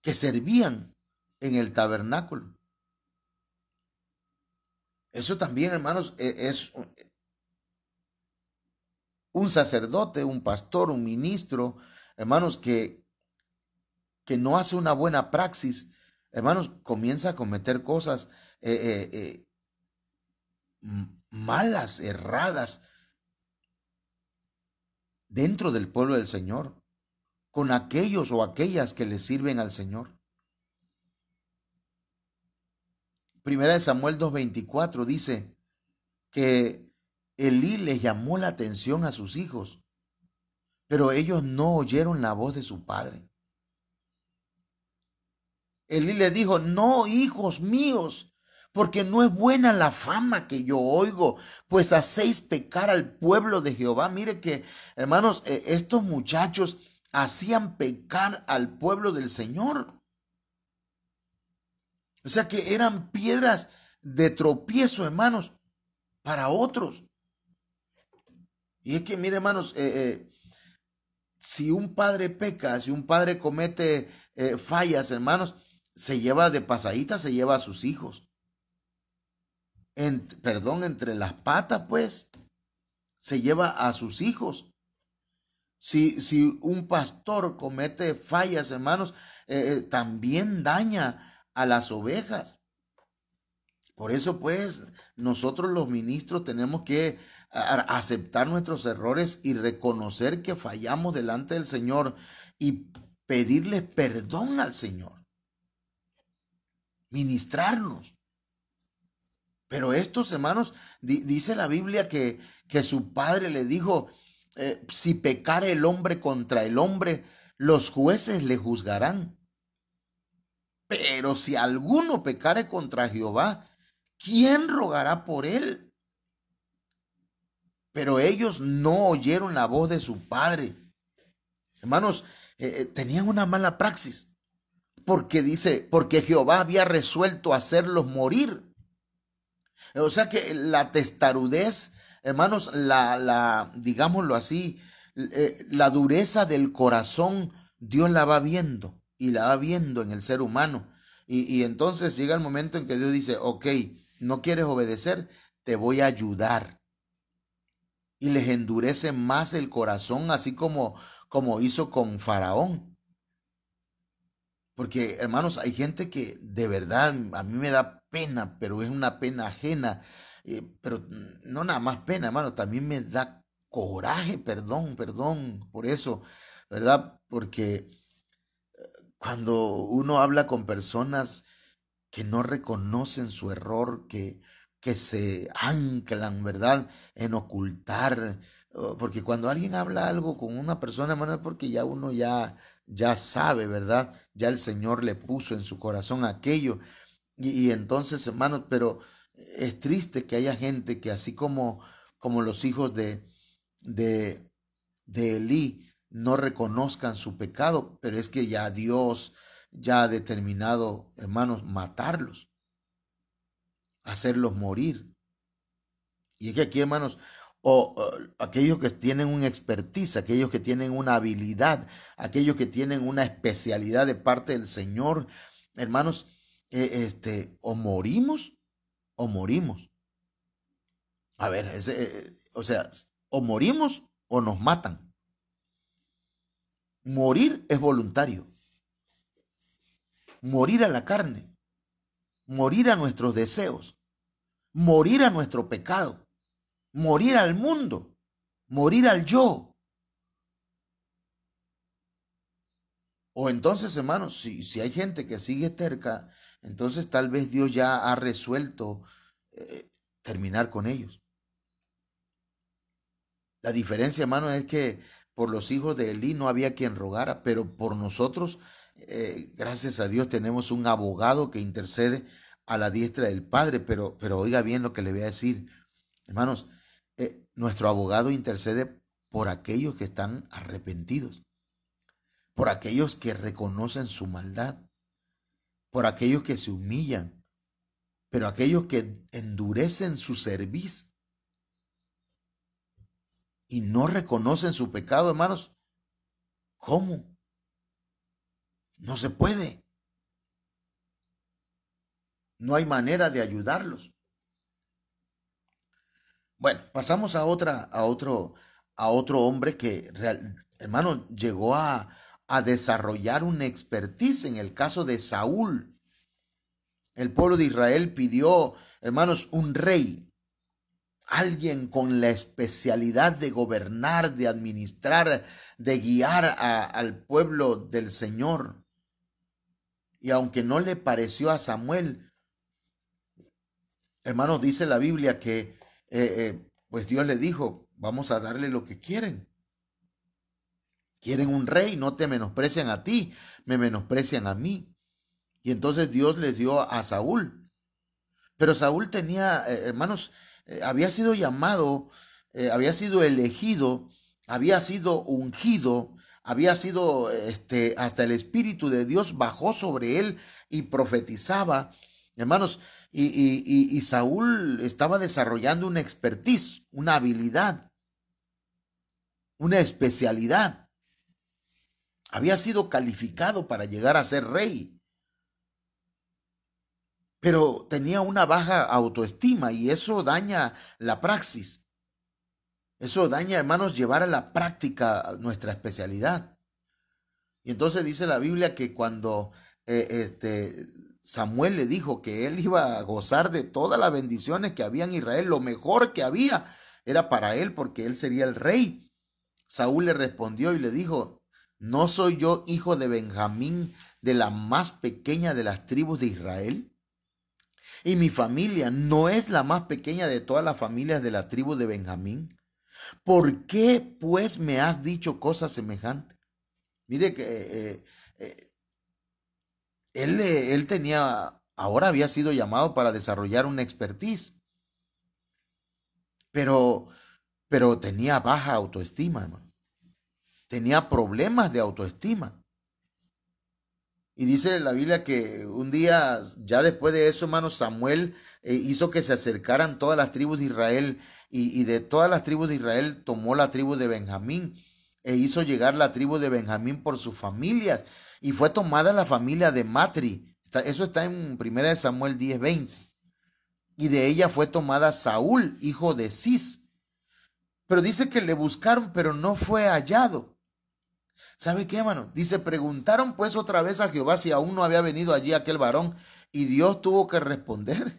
que servían en el tabernáculo. Eso también, hermanos, es un sacerdote, un pastor, un ministro, hermanos, que no hace una buena praxis, hermanos, comienza a cometer cosas malas, erradas, dentro del pueblo del Señor, con aquellos o aquellas que le sirven al Señor. Primera de Samuel 2:24 dice que Elí les llamó la atención a sus hijos, pero ellos no oyeron la voz de su padre. Elí les dijo, no, hijos míos, porque no es buena la fama que yo oigo, pues hacéis pecar al pueblo de Jehová. Mire que, hermanos, estos muchachos hacían pecar al pueblo del Señor. O sea que eran piedras de tropiezo, hermanos, para otros. Y es que, mire, hermanos, si un padre peca, si un padre comete fallas, hermanos, se lleva de pasadita, se lleva a sus hijos. Entre las patas, pues, se lleva a sus hijos. Si un pastor comete fallas, hermanos, también daña a las ovejas. Por eso, pues, nosotros los ministros tenemos que aceptar nuestros errores y reconocer que fallamos delante del Señor y pedirle perdón al Señor. Ministrarnos. Pero estos hermanos, dice la Biblia que su padre le dijo, si pecare el hombre contra el hombre, los jueces le juzgarán. Pero si alguno pecare contra Jehová, ¿quién rogará por él? Pero ellos no oyeron la voz de su padre. Hermanos, tenían una mala praxis. Porque Jehová había resuelto hacerlos morir. O sea que la testarudez, hermanos, digámoslo así, la dureza del corazón, Dios la va viendo y la va viendo en el ser humano. Y entonces llega el momento en que Dios dice, ok, no quieres obedecer, te voy a ayudar. Y les endurece más el corazón, así como hizo con Faraón. Porque, hermanos, hay gente que de verdad a mí me da pena, pero es una pena ajena. Pero no nada más pena, hermano, también me da coraje, perdón por eso, ¿verdad? Porque Cuando uno habla con personas que no reconocen su error, que se anclan, ¿verdad?, en ocultar. Porque cuando alguien habla algo con una persona, hermano, es porque ya uno ya sabe, ¿verdad? Ya el Señor le puso en su corazón aquello. Y entonces, hermanos, pero es triste que haya gente que así como los hijos de, de Elí no reconozcan su pecado, pero es que ya Dios ya ha determinado, hermanos, matarlos, hacerlos morir. Y es que aquí, hermanos, aquellos que tienen un expertise, aquellos que tienen una habilidad, aquellos que tienen una especialidad de parte del Señor, hermanos, o morimos o morimos. A ver, o sea, o morimos o nos matan. Morir es voluntario. Morir a la carne, morir a nuestros deseos, morir a nuestro pecado, morir al mundo, morir al yo. O entonces, hermanos, si hay gente que sigue terca, entonces tal vez Dios ya ha resuelto terminar con ellos. La diferencia, hermano, es que por los hijos de Elí no había quien rogara, pero por nosotros, gracias a Dios, tenemos un abogado que intercede a la diestra del Padre. Pero oiga bien lo que le voy a decir, hermanos, nuestro abogado intercede por aquellos que están arrepentidos, por aquellos que reconocen su maldad, por aquellos que se humillan, pero aquellos que endurecen su cerviz y no reconocen su pecado, hermanos, ¿cómo? No se puede. No hay manera de ayudarlos. Bueno, pasamos a otro hombre que, hermano, llegó a desarrollar un expertise en el caso de Saúl. El pueblo de Israel pidió, hermanos, un rey, alguien con la especialidad de gobernar, de administrar, de guiar al pueblo del Señor. Y aunque no le pareció a Samuel, hermanos, dice la Biblia que pues Dios le dijo, vamos a darle lo que quieren. Quieren un rey, no te menosprecian a ti, me menosprecian a mí. Y entonces Dios les dio a Saúl. Pero Saúl tenía, hermanos, había sido llamado, había sido elegido, había sido ungido, había sido, hasta el Espíritu de Dios bajó sobre él y profetizaba, hermanos, y Saúl estaba desarrollando una expertise, una habilidad, una especialidad. Había sido calificado para llegar a ser rey, pero tenía una baja autoestima y eso daña la praxis. Eso daña, hermanos, llevar a la práctica nuestra especialidad. Y entonces dice la Biblia que cuando Samuel le dijo que él iba a gozar de todas las bendiciones que había en Israel, lo mejor que había era para él porque él sería el rey. Saúl le respondió y le dijo, ¿no soy yo hijo de Benjamín, de la más pequeña de las tribus de Israel? Y mi familia no es la más pequeña de todas las familias de la tribu de Benjamín. ¿Por qué pues me has dicho cosas semejantes? Mire que él tenía, ahora había sido llamado para desarrollar una expertise, pero, pero tenía baja autoestima, hermano. Tenía problemas de autoestima. Y dice la Biblia que un día, ya después de eso, hermano, Samuel hizo que se acercaran todas las tribus de Israel y de todas las tribus de Israel tomó la tribu de Benjamín e hizo llegar la tribu de Benjamín por sus familias y fue tomada la familia de Matri. Eso está en 1 Samuel 10:20. Y de ella fue tomada Saúl, hijo de Cis. Pero dice que le buscaron, pero no fue hallado. ¿Sabe qué, hermano? Dice, preguntaron pues otra vez a Jehová si aún no había venido allí aquel varón. Y Dios tuvo que responder.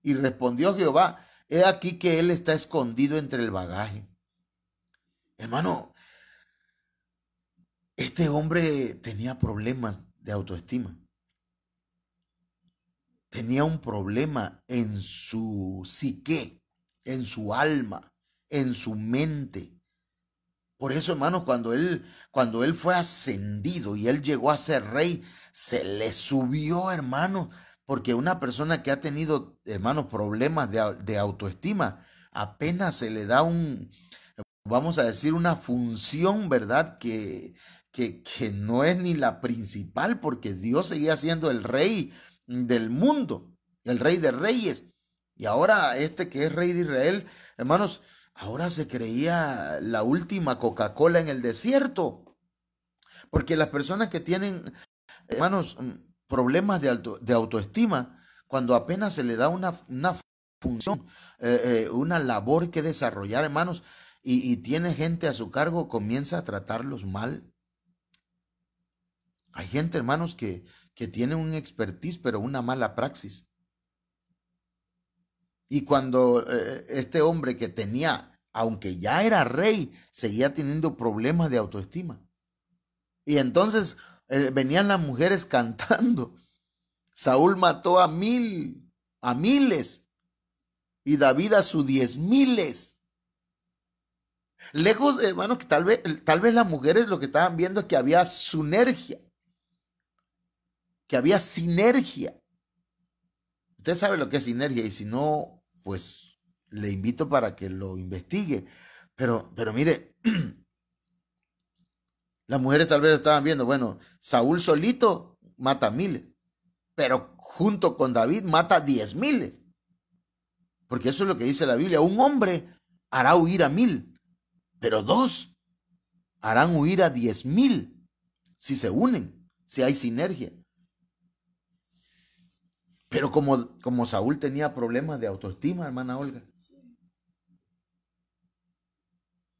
Y respondió Jehová, he aquí que él está escondido entre el bagaje. Hermano, este hombre tenía problemas de autoestima. Tenía un problema en su psique, en su alma, en su mente. Por eso, hermanos, cuando él fue ascendido y él llegó a ser rey, se le subió, hermanos, porque una persona que ha tenido, hermanos, problemas de autoestima, apenas se le da vamos a decir, una función, ¿verdad? Que no es ni la principal, porque Dios seguía siendo el rey del mundo, el rey de reyes. Y ahora este que es rey de Israel, hermanos, ahora se creía la última Coca-Cola en el desierto. Porque las personas que tienen, hermanos, problemas de autoestima, cuando apenas se le da una función, una labor que desarrollar, hermanos, y tiene gente a su cargo, comienza a tratarlos mal. Hay gente, hermanos, que tiene un expertise, pero una mala praxis. Y cuando este hombre que tenía, aunque ya era rey, seguía teniendo problemas de autoestima. Y entonces venían las mujeres cantando. Saúl mató a miles, y David a sus 10,000. Lejos, hermanos, que tal vez las mujeres lo que estaban viendo es que había sinergia. Que había sinergia. Usted sabe lo que es sinergia, y si no, pues le invito para que lo investigue. Pero mire, las mujeres tal vez estaban viendo, bueno, Saúl solito mata 1,000, pero junto con David mata 10,000. Porque eso es lo que dice la Biblia. Un hombre hará huir a 1,000, pero dos harán huir a 10,000 si se unen, si hay sinergia. Pero como Saúl tenía problemas de autoestima, hermana Olga.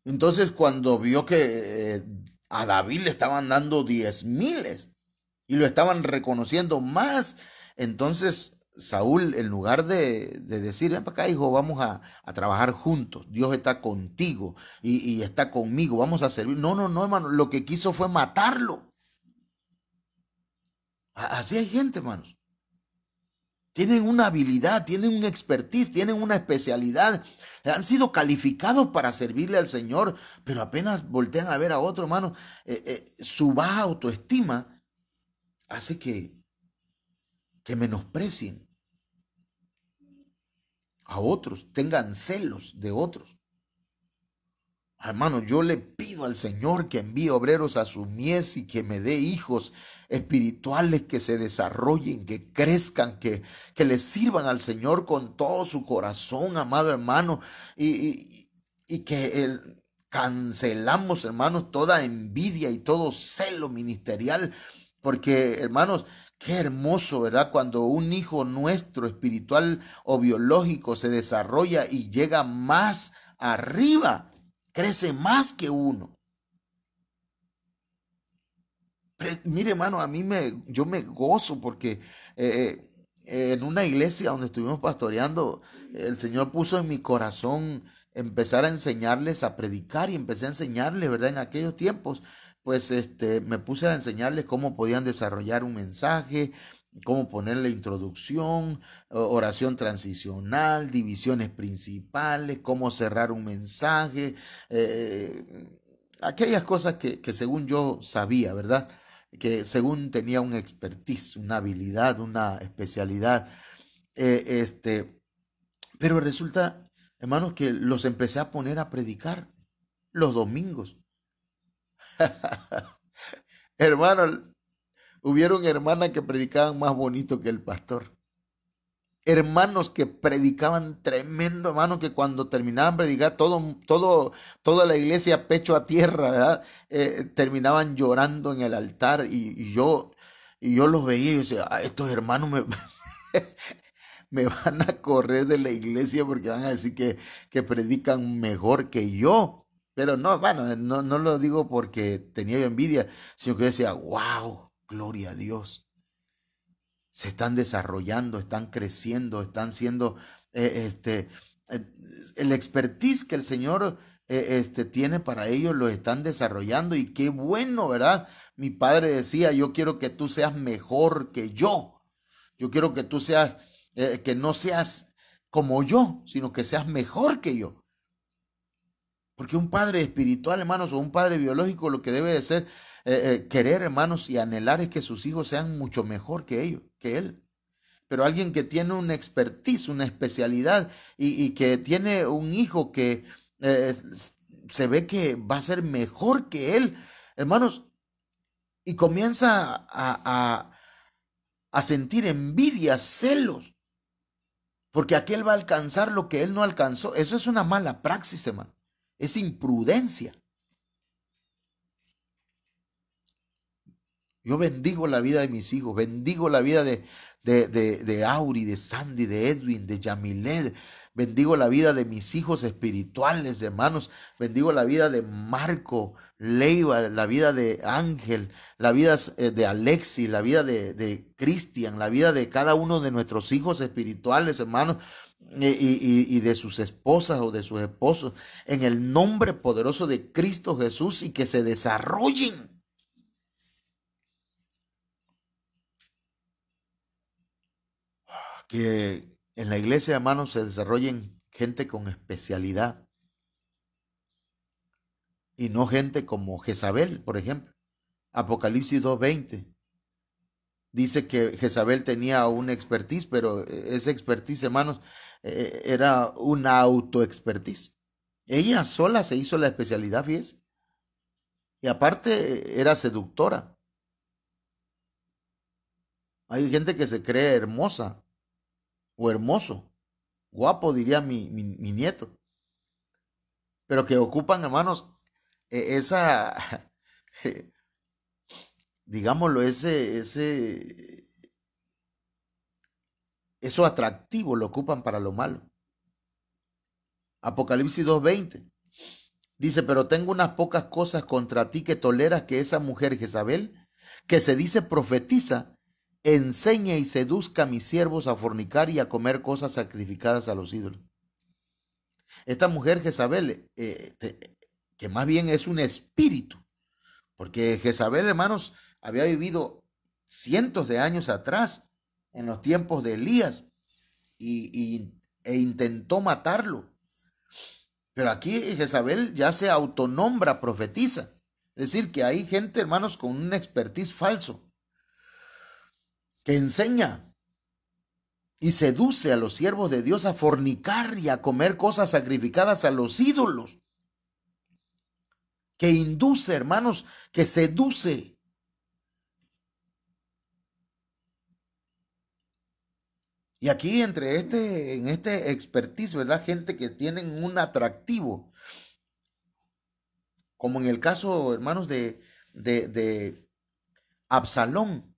Entonces cuando vio que a David le estaban dando 10,000 y lo estaban reconociendo más, entonces Saúl, en lugar de decir, ven para acá, hijo, vamos a trabajar juntos, Dios está contigo y está conmigo, vamos a servir. No, hermano, lo que quiso fue matarlo. Así hay gente, hermanos. Tienen una habilidad, tienen un expertise, tienen una especialidad. Han sido calificados para servirle al Señor, pero apenas voltean a ver a otro, hermano. Su baja autoestima hace que menosprecien a otros, tengan celos de otros. Hermano, yo le pido al Señor que envíe obreros a su mies y que me dé hijos espirituales que se desarrollen, que crezcan, que le sirvan al Señor con todo su corazón, amado hermano, y que cancelamos, hermanos, toda envidia y todo celo ministerial, porque, hermanos, qué hermoso, ¿verdad? Cuando un hijo nuestro espiritual o biológico se desarrolla y llega más arriba, crece más que uno. Mire, hermano, yo me gozo porque en una iglesia donde estuvimos pastoreando, el Señor puso en mi corazón empezar a enseñarles a predicar, y empecé a enseñarles, ¿verdad? En aquellos tiempos, pues me puse a enseñarles cómo podían desarrollar un mensaje, cómo ponerle introducción, oración transicional, divisiones principales, cómo cerrar un mensaje, aquellas cosas que según yo sabía, ¿verdad? Que según tenía un expertise, una habilidad, una especialidad. eh, este, pero resulta, hermanos, que los empecé a poner a predicar los domingos. Hermanos, hubieron hermanas que predicaban más bonito que el pastor. Hermanos que predicaban tremendo, hermano, que cuando terminaban de predicar, toda la iglesia pecho a tierra, ¿verdad? Terminaban llorando en el altar, y yo los veía y decía, estos hermanos me van a correr de la iglesia porque van a decir que predican mejor que yo. Pero no, bueno, no lo digo porque tenía yo envidia, sino que decía, wow, gloria a Dios. Se están desarrollando, están creciendo, están siendo eh, este, el expertise que el Señor tiene para ellos, lo están desarrollando y qué bueno, ¿verdad? Mi padre decía, yo quiero que tú seas mejor que yo quiero que tú seas, que no seas como yo, sino que seas mejor que yo. Porque un padre espiritual, hermanos, o un padre biológico, lo que debe de ser, querer, hermanos, y anhelar es que sus hijos sean mucho mejor que ellos, que él. Pero alguien que tiene una expertise, una especialidad, y que tiene un hijo que eh, se ve que va a ser mejor que él, hermanos, y comienza a sentir envidia, celos, porque aquel va a alcanzar lo que él no alcanzó. Eso es una mala praxis, hermano. Es imprudencia. Yo bendigo la vida de mis hijos, bendigo la vida de Auri, de Sandy, de Edwin, de Yamilet, bendigo la vida de mis hijos espirituales, hermanos, bendigo la vida de Marco, Leiva, la vida de Ángel, la vida de Alexi, la vida de Cristian, la vida de cada uno de nuestros hijos espirituales, hermanos, y de sus esposas o de sus esposos, en el nombre poderoso de Cristo Jesús, y que se desarrollen. Que en la iglesia, hermanos, se desarrollen gente con especialidad y no gente como Jezabel, por ejemplo. Apocalipsis 2:20 dice que Jezabel tenía una expertise, pero esa expertise, hermanos, era una autoexpertise. Ella sola se hizo la especialidad, fíjese. Y aparte era seductora. Hay gente que se cree hermosa o hermoso, guapo, diría mi nieto, pero que ocupan, hermanos, esa, digámoslo, eso atractivo lo ocupan para lo malo. Apocalipsis 2:20 dice, pero tengo unas pocas cosas contra ti, que toleras que esa mujer Jezabel, que se dice profetiza, enseñe y seduzca a mis siervos a fornicar y a comer cosas sacrificadas a los ídolos. Esta mujer Jezabel, que más bien es un espíritu, porque Jezabel, hermanos, había vivido cientos de años atrás, en los tiempos de Elías, e intentó matarlo. Pero aquí Jezabel ya se autonombra profetiza. Es decir, que hay gente, hermanos, con un expertise falso, que enseña y seduce a los siervos de Dios a fornicar y a comer cosas sacrificadas a los ídolos. Que induce, hermanos, que seduce. Y aquí en este expertise, ¿verdad? Gente que tienen un atractivo, como en el caso, hermanos, de Absalón.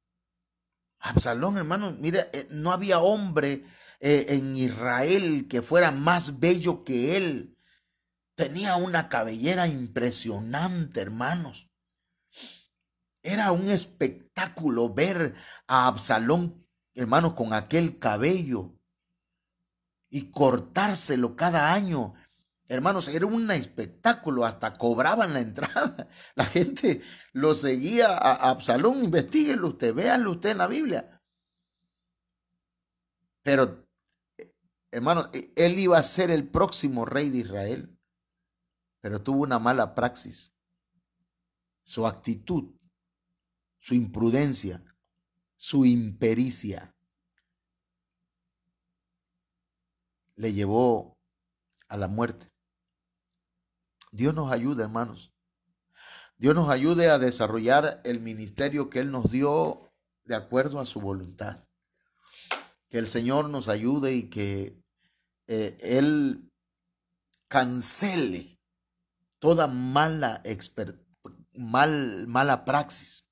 Absalón, hermanos, mira, no había hombre en Israel que fuera más bello que él. Tenía una cabellera impresionante, hermanos. Era un espectáculo ver a Absalón, hermanos, con aquel cabello y cortárselo cada año. Hermanos, era un espectáculo, hasta cobraban la entrada. La gente lo seguía a Absalón, investíguelo usted, véanlo usted en la Biblia. Pero, hermanos, él iba a ser el próximo rey de Israel, pero tuvo una mala praxis. Su actitud, su imprudencia, su impericia le llevó a la muerte. Dios nos ayude, hermanos. Dios nos ayude a desarrollar el ministerio que Él nos dio de acuerdo a su voluntad. Que el Señor nos ayude y que Él cancele toda mala praxis.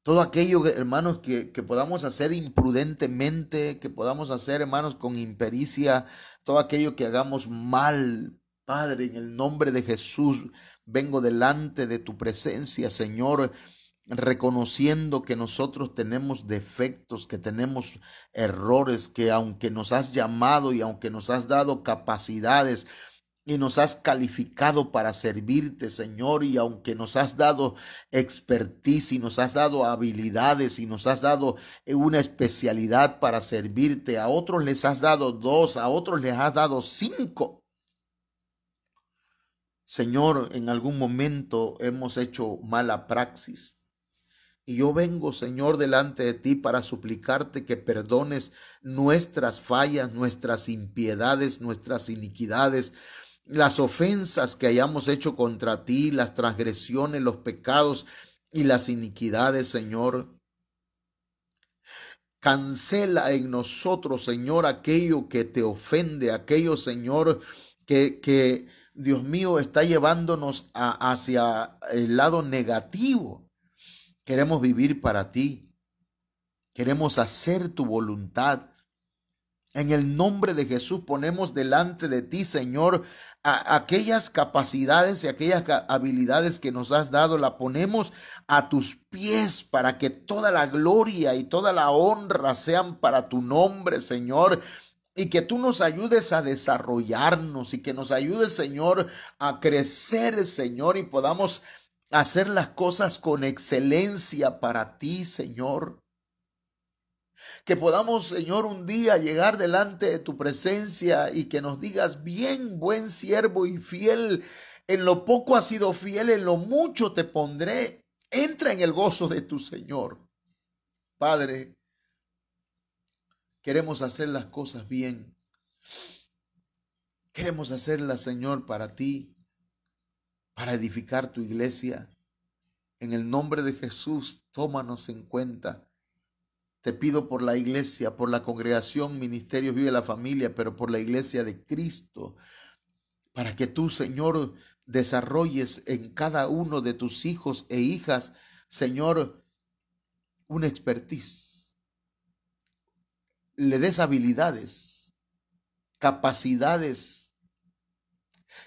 Todo aquello, hermanos, que podamos hacer imprudentemente, que podamos hacer, hermanos, con impericia, todo aquello que hagamos mal, Padre, en el nombre de Jesús, vengo delante de tu presencia, Señor, reconociendo que nosotros tenemos defectos, que tenemos errores, que aunque nos has llamado y aunque nos has dado capacidades, y nos has calificado para servirte, Señor, y aunque nos has dado expertise y nos has dado habilidades y nos has dado una especialidad para servirte, a otros les has dado 2, a otros les has dado 5. Señor, en algún momento hemos hecho mala praxis. Y yo vengo, Señor, delante de ti para suplicarte que perdones nuestras fallas, nuestras impiedades, nuestras iniquidades, las ofensas que hayamos hecho contra ti, las transgresiones, los pecados y las iniquidades, Señor. Cancela en nosotros, Señor, aquello que te ofende, aquello, Señor, que Dios mío, está llevándonos hacia el lado negativo. Queremos vivir para ti. Queremos hacer tu voluntad. En el nombre de Jesús ponemos delante de ti, Señor, aquellas capacidades y aquellas habilidades que nos has dado, la ponemos a tus pies para que toda la gloria y toda la honra sean para tu nombre, Señor. Y que tú nos ayudes a desarrollarnos y que nos ayudes, Señor, a crecer, Señor, y podamos hacer las cosas con excelencia para ti, Señor. Que podamos, Señor, un día llegar delante de tu presencia y que nos digas: bien, buen siervo y fiel, en lo poco has sido fiel, en lo mucho te pondré. Entra en el gozo de tu Señor. Padre, queremos hacer las cosas bien. Queremos hacerlas, Señor, para ti, para edificar tu iglesia. En el nombre de Jesús, tómanos en cuenta. Te pido por la iglesia, por la congregación Ministerios Vive la Familia, pero por la iglesia de Cristo, para que tú, Señor, desarrolles en cada uno de tus hijos e hijas, Señor, una expertise. Le des habilidades, capacidades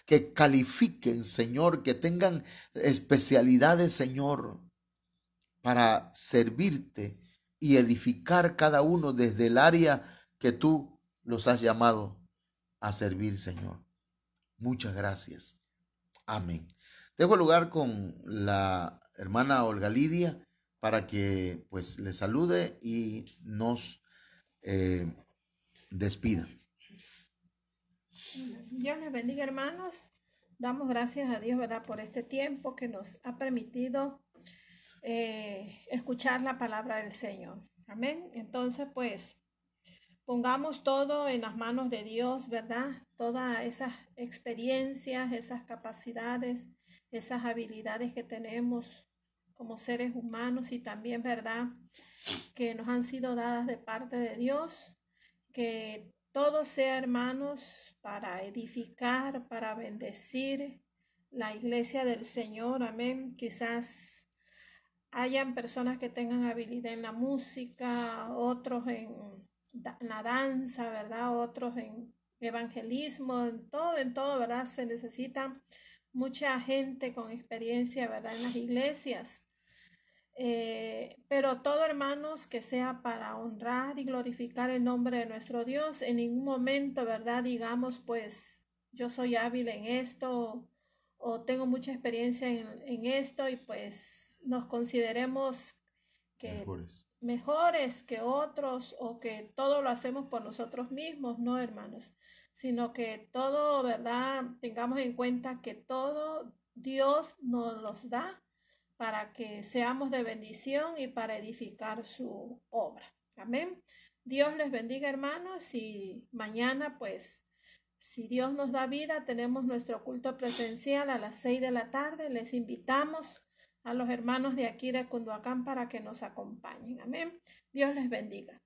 que califiquen, Señor, que tengan especialidades, Señor, para servirte y edificar cada uno desde el área que tú los has llamado a servir, Señor. Muchas gracias. Amén. Dejo el lugar con la hermana Olga Lidia para que pues le salude y nos despida. Dios les bendiga, hermanos. Damos gracias a Dios, ¿verdad?, por este tiempo que nos ha permitido escuchar la palabra del Señor. Amén. Entonces, pues, pongamos todo en las manos de Dios, ¿verdad? Todas esas experiencias, esas capacidades, esas habilidades que tenemos como seres humanos y también, ¿verdad?, que nos han sido dadas de parte de Dios, que todo sea, hermanos, para edificar, para bendecir la iglesia del Señor. Amén. Quizás hayan personas que tengan habilidad en la música, otros en la danza, ¿verdad? Otros en evangelismo, en todo, ¿verdad? Se necesita mucha gente con experiencia, ¿verdad?, en las iglesias. Pero todo, hermanos, que sea para honrar y glorificar el nombre de nuestro Dios. En ningún momento, ¿verdad?, digamos, pues yo soy hábil en esto o tengo mucha experiencia en esto y pues nos consideremos que mejores que otros o que todo lo hacemos por nosotros mismos. No, hermanos, sino que todo, ¿verdad?, tengamos en cuenta que todo Dios nos los da para que seamos de bendición y para edificar su obra. Amén. Dios les bendiga, hermanos, y mañana, pues, si Dios nos da vida, tenemos nuestro culto presencial a las 6 de la tarde. Les invitamos a los hermanos de aquí de Cunduacán para que nos acompañen. Amén. Dios les bendiga.